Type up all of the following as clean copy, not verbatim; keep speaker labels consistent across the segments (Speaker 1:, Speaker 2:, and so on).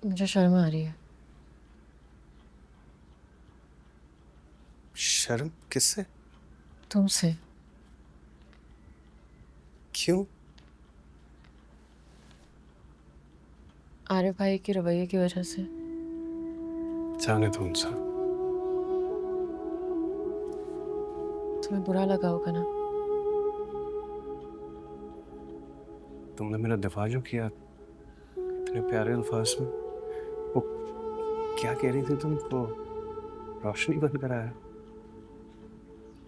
Speaker 1: मुझे शर्म आ रही है।
Speaker 2: शर्म किससे?
Speaker 1: तुमसे।
Speaker 2: क्यों?
Speaker 1: आरिफ भाई के रवैये की वजह से।
Speaker 2: जाने दो उनसे।
Speaker 1: तुम्हें बुरा लगा होगा ना।
Speaker 2: तुमने मेरा दिफा जो किया इतने प्यारे अल्फाज में, वो क्या कह रही थी तुमको? रोशनी बंद कराया?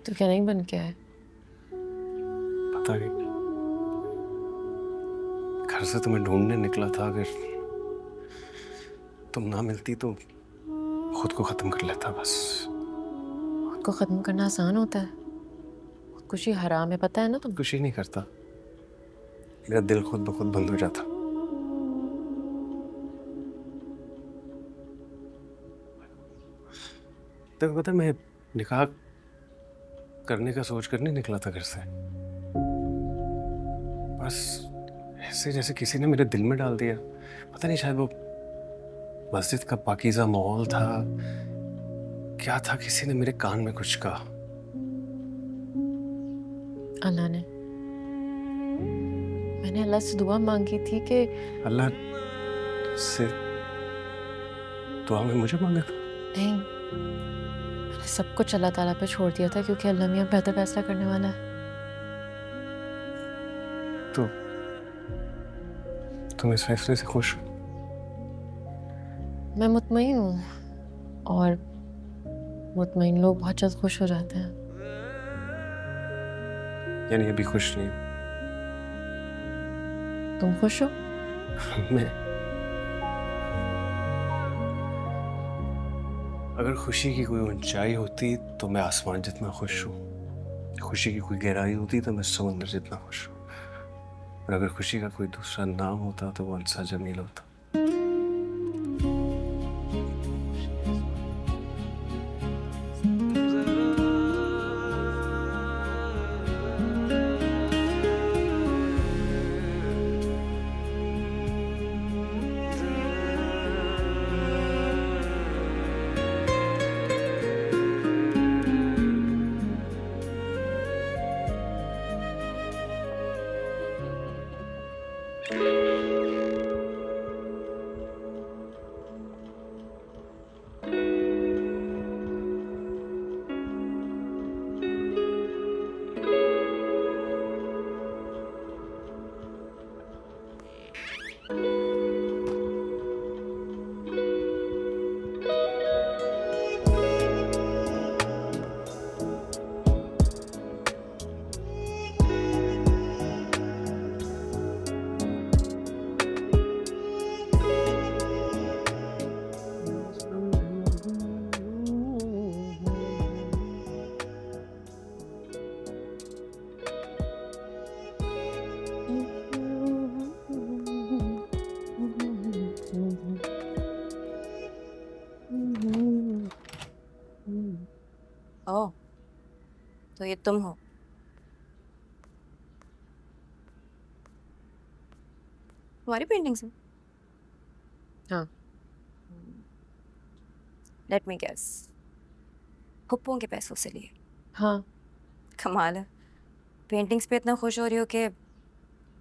Speaker 1: तो क्या नहीं बन के आए?
Speaker 2: पता नहीं, घर से तुम्हें ढूंढने निकला था। अगर तुम ना मिलती तो खुद को खत्म कर लेता बस।
Speaker 1: खुद को खत्म करना आसान होता है? खुदकुशी हराम है, पता है ना तुम।
Speaker 2: खुशी नहीं करता, मेरा दिल खुद ब खुद बंद हो जाता। तो पता है, मैं निकाह करने का सोच कर नहीं निकला था घर से। बस ऐसे जैसे किसी ने मेरे दिल में डाल दिया। पता नहीं, शायद वो मस्जिद का पाकीज़ा माहौल था, क्या था, किसी ने मेरे कान में कुछ कहा।
Speaker 1: अल्लाह ने। मैंने अल्लाह से दुआ मांगी थी कि
Speaker 2: अल्लाह से दुआ में मुझे मांगा था?
Speaker 1: नहीं, मैंने सब कुछ अल्लाह ताला पे छोड़ दिया था क्योंकि अल्लाह मियां बेहतर फैसला करने वाला है।
Speaker 2: तो तुम इस फैसले से खुश हो?
Speaker 1: मैं मुतमईन हूँ, और मुतमईन लोग बहुत जल्द खुश हो जाते हैं।
Speaker 2: यानी अभी खुश नहीं
Speaker 1: तुम खुश हो?
Speaker 2: हूँ मैं? अगर खुशी की कोई ऊंचाई होती तो मैं आसमान जितना खुश हूँ। खुशी की कोई गहराई होती तो मैं समुंदर जितना खुश हूँ। और अगर खुशी का कोई दूसरा नाम होता तो वो अंसा जमील होता।
Speaker 3: ओह, तो ये तुम हो? तुम्हारी पेंटिंग्स हैं?
Speaker 1: हाँ।
Speaker 3: लेट मी गेस, हुप्पों के पैसों से लिए?
Speaker 1: हाँ।
Speaker 3: कमाल है, पेंटिंग्स पे इतना खुश हो रही हो कि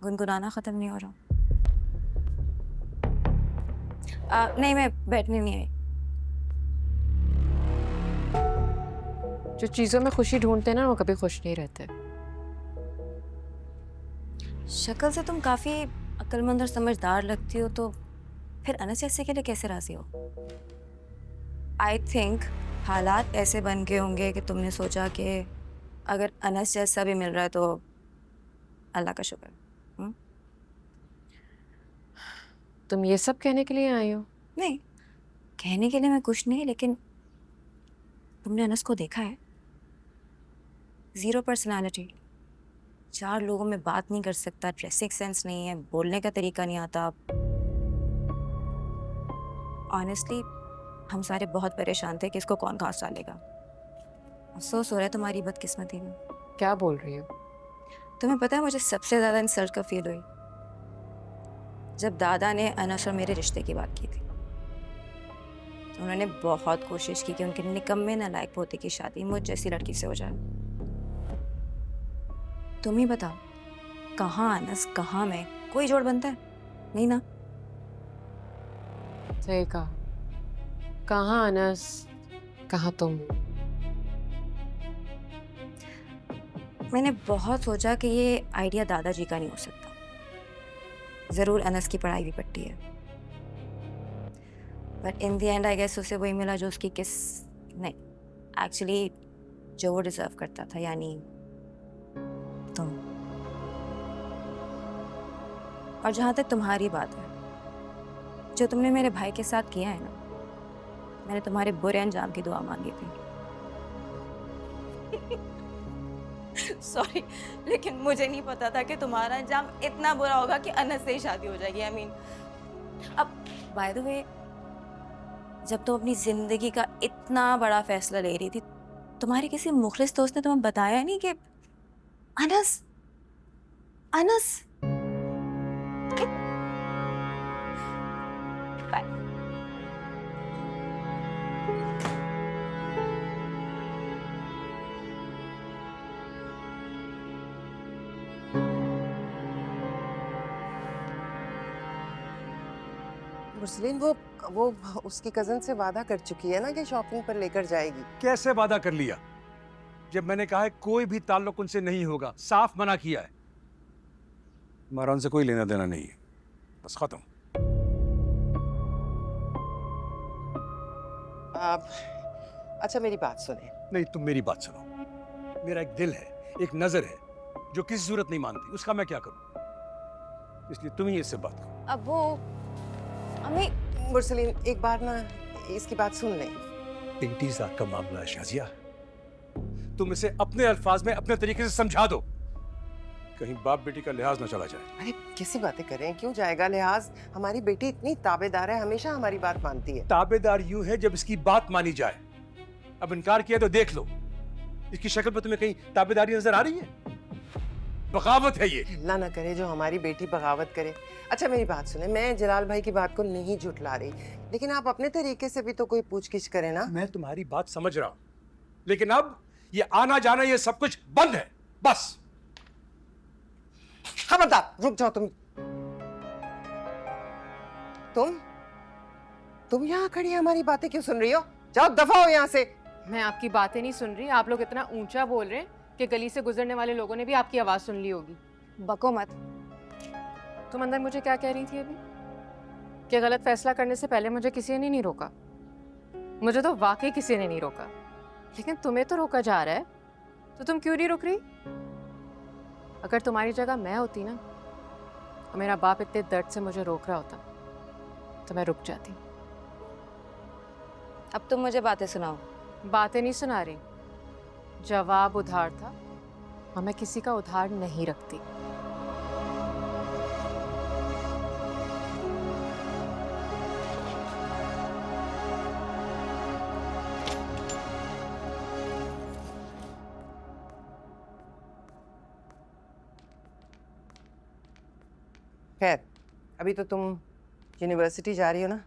Speaker 3: गुनगुनाना खत्म नहीं हो रहा। नहीं, मैं बैठने नहीं आई।
Speaker 1: जो चीजों में खुशी ढूंढते हैं ना, वो कभी खुश नहीं रहते।
Speaker 3: शक्ल से तुम काफी अक्लमंद और समझदार लगती हो, तो फिर अनस जैसे के लिए कैसे राजी हो? आई थिंक हालात ऐसे बन गए होंगे कि तुमने सोचा कि अगर अनस जैसा भी मिल रहा है तो अल्लाह का शुक्र। हम्म?
Speaker 1: तुम ये सब कहने के लिए आई हो?
Speaker 3: नहीं, कहने के लिए मैं कुछ नहीं, लेकिन तुमने अनस को देखा है? जीरो पर्सनालिटी, चार लोगों में बात नहीं कर सकता, ड्रेसिंग सेंस नहीं है, बोलने का तरीका नहीं आता। ऑनेस्टली हम सारे बहुत परेशान थे कि इसको कौन घास डालेगा। अफसोस हो रहा है तुम्हारी बदकिस्मती में।
Speaker 1: क्या बोल रही हो?
Speaker 3: तुम्हें पता है मुझे सबसे ज्यादा इंसल्ट कब फील हुई? जब दादा ने अनस और मेरे रिश्ते की बात की थी। उन्होंने बहुत कोशिश की कि उनके निकम्मे नालायक पोते की शादी मुझ जैसी लड़की से हो जाए। तुम ही बताओ, कहाँ अनस कहाँ मैं, कोई जोड़ बनता है? नहीं ना।
Speaker 1: सही कहा। कहाँ अनस, कहाँ तुम।
Speaker 3: मैंने बहुत सोचा कि ये आइडिया दादाजी का नहीं हो सकता। जरूर अनस की पढ़ाई भी पट्टी है, but in the end I guess उसे वही मिला जो उसकी किस नहीं, एक्चुअली जो वो डिजर्व करता था, यानी तुम। और जहाँ तक तुम्हारी बात है, जो तुमने मेरे भाई के साथ किया है ना, मैंने तुम्हारे बुरे अंजाम की दुआ मांगी थी। सॉरी, लेकिन मुझे नहीं पता था कि तुम्हारा अंजाम इतना बुरा होगा कि अनस से ही शादी हो जाएगी। आई मीन, अब बाय द वे, जब तुम अपनी जिंदगी का इतना बड़ा फैसला ले रही थी, तुम्हारे किसी मुखलिस दोस्त ने तुम्हें बताया नहीं कि अनस अनस बाय।
Speaker 4: मुस्लिम वो उसकी कजन से वादा कर चुकी है ना कि शॉपिंग पर लेकर जाएगी।
Speaker 5: कैसे वादा कर लिया जब मैंने कहा है कोई भी ताल्लुक उनसे नहीं होगा, साफ मना किया है। हमारा उनसे कोई लेना देना नहीं है, बस खत्म।
Speaker 4: आप अच्छा मेरी बात सुने।
Speaker 5: नहीं, तुम मेरी बात सुनो। मेरा एक दिल है, एक नजर है जो किसी सूरत नहीं मानती, उसका मैं क्या करूं? इसलिए तुम ही इससे बात करो।
Speaker 3: अब वो अम्मी,
Speaker 4: मुरसलीन एक बार ना इसकी बात सुन ले।
Speaker 5: इंतजार का मामला है शाजिया, तुम इसे अपने अल्फाज में अपने तरीके से समझा दो, कहीं बाप बेटी का लिहाज ना चला जाए।
Speaker 4: अरे कैसी बातें कर रहे हैं, क्यों जाएगा लिहाज? हमारी बेटी इतनी ताबेदार है, हमेशा हमारी बात मानती है।
Speaker 5: ताबेदार यूं है जब इसकी बात मानी जाए। अब इनकार किया तो देख लो, इसकी शक्ल पर तुम्हें कहीं ताबेदारी नजर आ रही है? बगावत है ये।
Speaker 4: अल्लाह ना करे जो हमारी बेटी बगावत करे। अच्छा मेरी बात सुने, मैं जलाल भाई की बात को नहीं झुठला रही, लेकिन आप अपने तरीके से भी तो कोई पूछगिछ करें ना।
Speaker 5: मैं तुम्हारी बात समझ रहा हूं, लेकिन अब ये आना जाना ये सब कुछ बंद है, बस।
Speaker 4: खबरदार, रुक जाओ तुम यहाँ खड़ी हमारी बातें क्यों सुन रही हो? जाओ दफा हो यहाँ से।
Speaker 1: मैं आपकी बातें नहीं सुन रही, आप लोग इतना ऊंचा बोल रहे हैं कि गली से गुजरने वाले लोगों ने भी आपकी आवाज सुन ली होगी।
Speaker 3: बको मत।
Speaker 1: तुम अंदर मुझे क्या कह रही थी अभी? कि गलत फैसला करने से पहले मुझे किसी ने नहीं रोका। मुझे तो वाकई किसी ने नहीं रोका, लेकिन तुम्हें तो रोका जा रहा है, तो तुम क्यों नहीं रुक रही? अगर तुम्हारी जगह मैं होती ना, और मेरा बाप इतने दर्द से मुझे रोक रहा होता, तो मैं रुक जाती।
Speaker 3: अब तुम मुझे बातें सुनाओ।
Speaker 1: बातें नहीं सुना रही, जवाब उधार था, और मैं किसी का उधार नहीं रखती।
Speaker 4: खैर, अभी तो तुम यूनिवर्सिटी जा रही हो ना,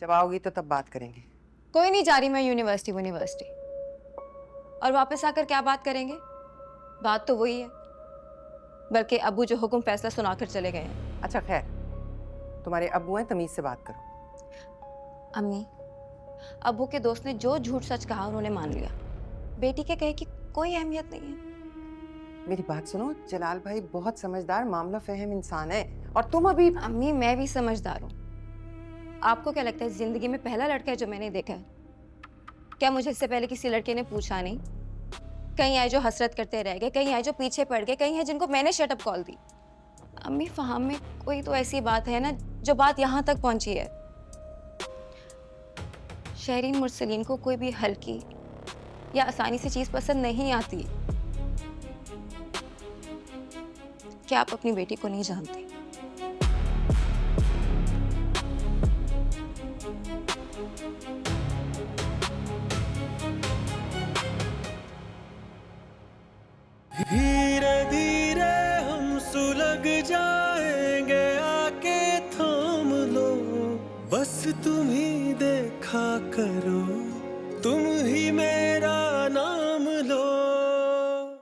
Speaker 4: जब आओगी तो तब बात करेंगे।
Speaker 3: कोई नहीं जा रही मैं यूनिवर्सिटी। और वापस आकर क्या बात करेंगे? बात तो वही है, बल्कि अब्बू जो हुक्म फैसला सुनाकर चले गए हैं।
Speaker 4: अच्छा खैर, तुम्हारे अब्बू हैं, तमीज से बात करो।
Speaker 3: अम्मी, अब्बू के दोस्त ने जो झूठ सच कहा उन्होंने मान लिया। बेटी के कहे की कोई अहमियत नहीं है।
Speaker 4: मेरी बात सुनो, जलाल भाई बहुत समझदार, मामला फहम इंसान है, और तुम अभी।
Speaker 3: अम्मी, मैं भी समझदार हूँ। आपको क्या लगता है जिंदगी में पहला लड़का है जो मैंने देखा है? क्या मुझे इससे पहले किसी लड़के ने पूछा नहीं? कहीं आए जो हसरत करते रह गए, कहीं आए जो पीछे पड़ गए, कहीं है जिनको मैंने शटअप कॉल दी। अम्मी, फहाम में कोई तो ऐसी बात है ना जो बात यहाँ तक पहुंची है। शहरीन मुरसलीन को कोई भी हल्की या आसानी से चीज पसंद नहीं आती। क्या आप अपनी बेटी को नहीं जानते?
Speaker 6: धीरे धीरे हम सुलग जाएंगे, आके थाम लो, बस तुम ही देखा कर वही मेरे